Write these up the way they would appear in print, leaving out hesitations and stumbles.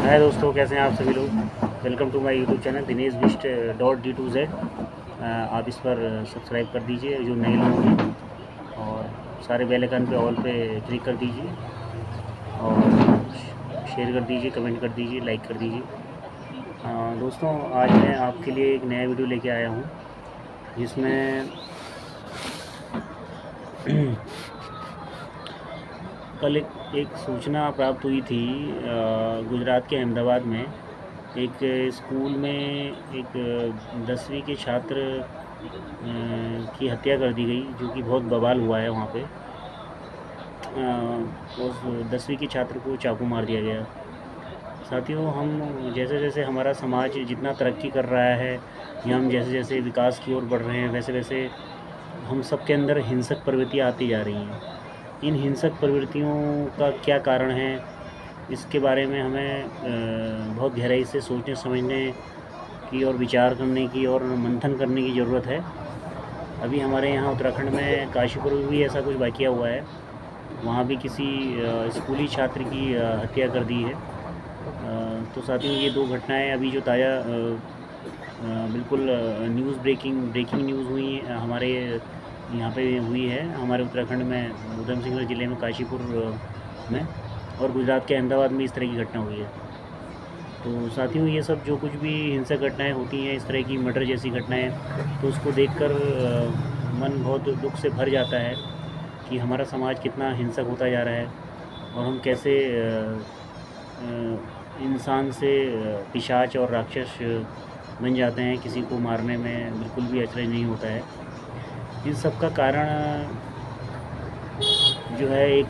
हाय दोस्तों, कैसे हैं आप सभी लोग। Welcome to my YouTube channel Dinesh Bisht .D2Z। आप इस पर सब्सक्राइब कर दीजिए जो नए लोग हैं, और सारे बेल आइकन पे ऑल पे क्लिक कर दीजिए, और शेयर कर दीजिए, कमेंट कर दीजिए, लाइक कर दीजिए। दोस्तों, आज मैं आपके लिए एक नया वीडियो लेके आया हूँ जिसमें कल एक सूचना प्राप्त हुई थी। गुजरात के अहमदाबाद में एक स्कूल में एक 10वीं के छात्र की हत्या कर दी गई, जो कि बहुत बवाल हुआ है वहाँ पे। उस 10वीं के छात्र को चाकू मार दिया गया। साथियों, हम जैसे जैसे हमारा समाज जितना तरक्की कर रहा है, या हम जैसे जैसे विकास की ओर बढ़ रहे हैं, वैसे वैसे हम सब के अंदर हिंसक प्रवृत्तियाँ आती जा रही हैं। इन हिंसक प्रवृत्तियों का क्या कारण है, इसके बारे में हमें बहुत गहराई से सोचने समझने की और विचार करने की और मंथन करने की ज़रूरत है। अभी हमारे यहाँ उत्तराखंड में काशीपुर में भी ऐसा कुछ वाक़या हुआ है। वहाँ भी किसी स्कूली छात्र की हत्या कर दी है। तो साथियों, ये दो घटनाएं अभी जो ताज़ा बिल्कुल ब्रेकिंग न्यूज़ हुई हमारे यहाँ पे हुई है, हमारे उत्तराखंड में ऊधम सिंह नगर ज़िले में काशीपुर में, और गुजरात के अहमदाबाद में इस तरह की घटना हुई है। तो साथियों, ये सब जो कुछ भी हिंसक घटनाएं होती हैं, इस तरह की मर्डर जैसी घटनाएं, तो उसको देखकर मन बहुत दुख से भर जाता है कि हमारा समाज कितना हिंसक होता जा रहा है, और हम कैसे इंसान से पिशाच और राक्षस बन जाते हैं। किसी को मारने में बिल्कुल भी अचरज नहीं होता है। इन सब का कारण जो है,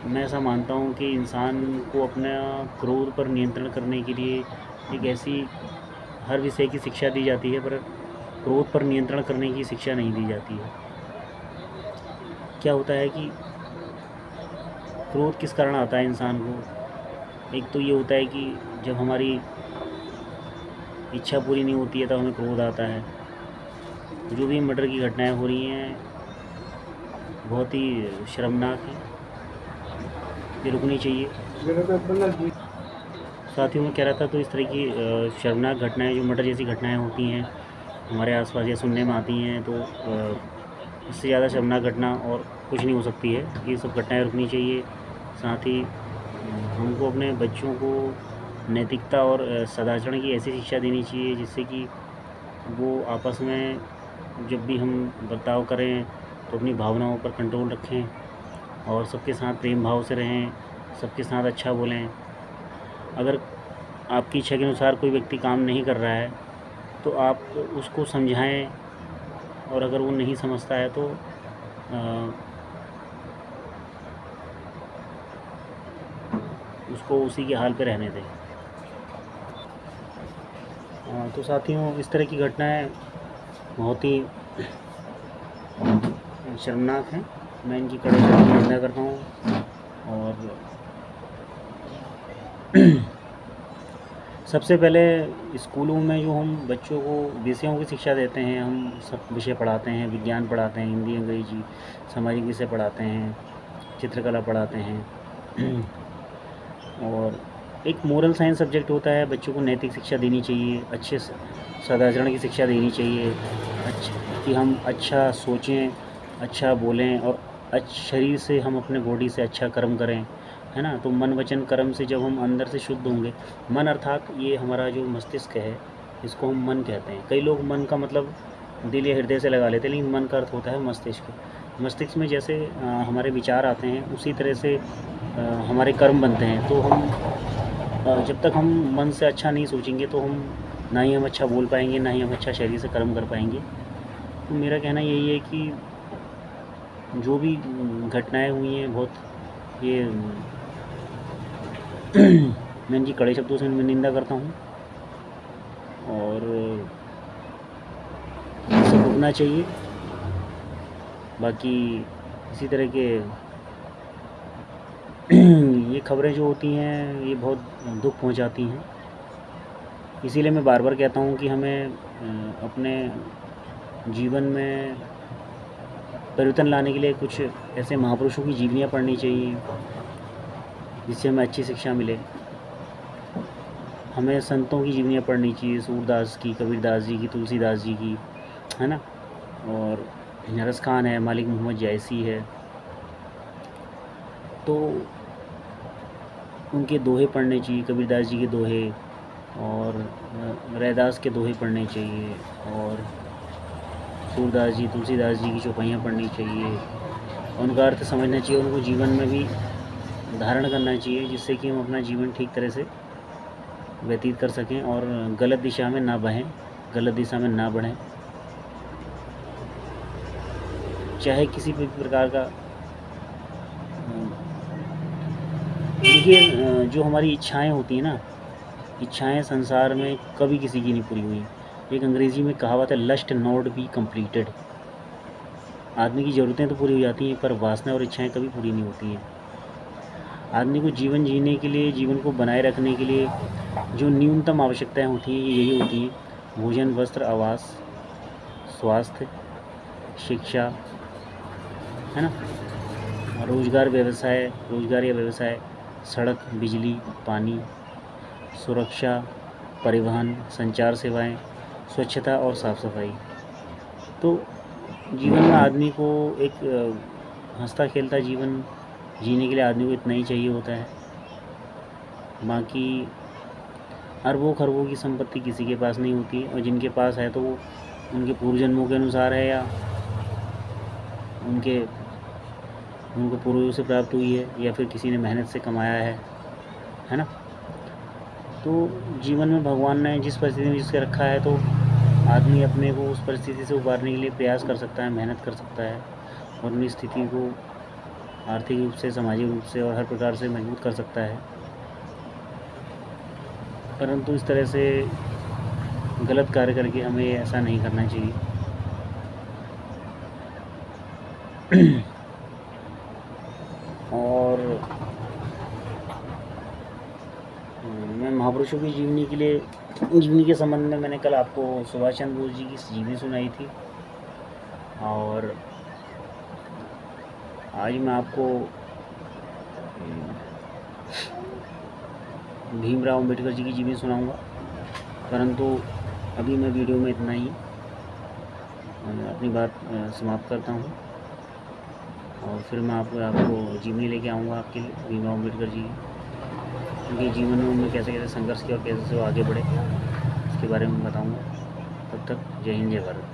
मैं ऐसा मानता हूँ कि इंसान को अपना क्रोध पर नियंत्रण करने के लिए एक ऐसी हर विषय की शिक्षा दी जाती है, पर क्रोध पर नियंत्रण करने की शिक्षा नहीं दी जाती है। क्या होता है कि क्रोध किस कारण आता है इंसान को? एक तो ये होता है कि जब हमारी इच्छा पूरी नहीं होती है तब हमें क्रोध आता है। जो भी मर्डर की घटनाएं हो रही हैं, बहुत ही शर्मनाक है, ये रुकनी चाहिए। साथियों, मैं कह रहा था, तो इस तरह की शर्मनाक घटनाएं, जो मर्डर जैसी घटनाएं होती हैं हमारे आसपास या सुनने में आती हैं, तो इससे ज़्यादा शर्मनाक घटना और कुछ नहीं हो सकती है। ये सब घटनाएं रुकनी चाहिए। साथ ही हमको अपने बच्चों को नैतिकता और सदाचरण की ऐसी शिक्षा देनी चाहिए जिससे कि वो आपस में जब भी हम बर्ताव करें तो अपनी भावनाओं पर कंट्रोल रखें, और सबके साथ प्रेम भाव से रहें, सबके साथ अच्छा बोलें। अगर आपकी इच्छा के अनुसार कोई व्यक्ति काम नहीं कर रहा है तो आप उसको समझाएं, और अगर वो नहीं समझता है तो उसको उसी के हाल पे रहने दें। तो साथियों, इस तरह की घटनाएं बहुत ही शर्मनाक हैं। मैं इनकी कड़े से निंदा करता हूँ। और सबसे पहले स्कूलों में जो हम बच्चों को विषयों की शिक्षा देते हैं, हम सब विषय पढ़ाते हैं, विज्ञान पढ़ाते हैं, हिंदी, अंग्रेजी, सामाजिक विषय पढ़ाते हैं, चित्रकला पढ़ाते हैं, और एक मोरल साइंस सब्जेक्ट होता है। बच्चों को नैतिक शिक्षा देनी चाहिए, अच्छे सदाचरण की शिक्षा देनी चाहिए, कि हम अच्छा सोचें, अच्छा बोलें, और शरीर से हम अपने बॉडी से अच्छा कर्म करें, है ना। तो मन वचन कर्म से जब हम अंदर से शुद्ध होंगे, मन अर्थात ये हमारा जो मस्तिष्क है, इसको हम मन कहते हैं। कई लोग मन का मतलब दिल या हृदय से लगा लेते हैं, लेकिन मन का अर्थ होता है मस्तिष्क। मस्तिष्क में जैसे हमारे विचार आते हैं, उसी तरह से हमारे कर्म बनते हैं। तो हम जब तक हम मन से अच्छा नहीं सोचेंगे तो हम ना ही हम अच्छा बोल पाएंगे, ना ही हम अच्छा शरीर से कर्म कर पाएंगे। तो मेरा कहना यही है कि जो भी घटनाएं हुई हैं, बहुत ये मैं इनकी कड़े शब्दों से निंदा करता हूँ, और सब रुकना चाहिए। बाकी इसी तरह के ये खबरें जो होती हैं, ये बहुत दुख पहुंचाती हैं। इसीलिए मैं बार बार कहता हूँ कि हमें अपने जीवन में परिवर्तन लाने के लिए कुछ ऐसे महापुरुषों की जीवनियाँ पढ़नी चाहिए जिससे हमें अच्छी शिक्षा मिले। हमें संतों की जीवनियाँ पढ़नी चाहिए, सूरदास की, कबीरदास जी की, तुलसीदास जी की, है ना। और रस खान है, मालिक मोहम्मद जायसी है, तो उनके दोहे पढ़ने चाहिए, कबीरदास जी के दोहे और रैदास के दोहे पढ़ने चाहिए, और सूरदास जी, तुलसीदास जी की चौपाइयाँ पढ़नी चाहिए, उनका अर्थ समझना चाहिए, उनको जीवन में भी धारण करना चाहिए, जिससे कि हम अपना जीवन ठीक तरह से व्यतीत कर सकें और गलत दिशा में ना बहें, गलत दिशा में ना बढ़ें। चाहे किसी भी प्रकार का देखिए, जो हमारी इच्छाएं होती हैं ना, इच्छाएं संसार में कभी किसी की नहीं पूरी हुई। एक अंग्रेज़ी में कहावत है, लस्ट नॉट बी कंप्लीटेड। आदमी की ज़रूरतें तो पूरी हो जाती हैं, पर वासना और इच्छाएं कभी पूरी नहीं होती हैं। आदमी को जीवन जीने के लिए, जीवन को बनाए रखने के लिए जो न्यूनतम आवश्यकताएं होती हैं, ये यही होती हैं: भोजन, वस्त्र, आवास, स्वास्थ्य, शिक्षा, है ना, रोजगार, व्यवसाय, रोजगार या व्यवसाय, सड़क, बिजली, पानी, सुरक्षा, परिवहन, संचार सेवाएं, स्वच्छता और साफ सफाई। तो जीवन में आदमी को एक हंसता खेलता जीवन जीने के लिए आदमी को इतना ही चाहिए होता है। बाकी अरबों खरबों की संपत्ति किसी के पास नहीं होती, और जिनके पास है तो वो उनके पूर्व जन्मों के अनुसार है, या उनको पूर्वजों से प्राप्त हुई है, या फिर किसी ने मेहनत से कमाया है ना। तो जीवन में भगवान ने जिस परिस्थिति में जिसके रखा है, तो आदमी अपने को उस परिस्थिति से उबारने के लिए प्रयास कर सकता है, मेहनत कर सकता है, और अपनी स्थिति को आर्थिक रूप से, सामाजिक रूप से और हर प्रकार से मजबूत कर सकता है। परंतु इस तरह से गलत कार्य करके हमें ऐसा नहीं करना चाहिए। और मैं महापुरुषों की जीवनी के संबंध में मैंने कल आपको सुभाष चंद्र बोस जी की जीवनी सुनाई थी, और आज मैं आपको भीमराव अम्बेडकर जी की जीवनी सुनाऊंगा। परंतु अभी मैं वीडियो में इतना ही अपनी बात समाप्त करता हूँ, और फिर मैं आपको जीवनी लेके आऊँगा आपके लिए, भीमराव अम्बेडकर जी की, उनके जीवन में उन्होंने कैसे कैसे संघर्ष किया और कैसे से वो आगे बढ़े, इसके बारे में बताऊँगा। तब तक जय हिंद, जय भारत।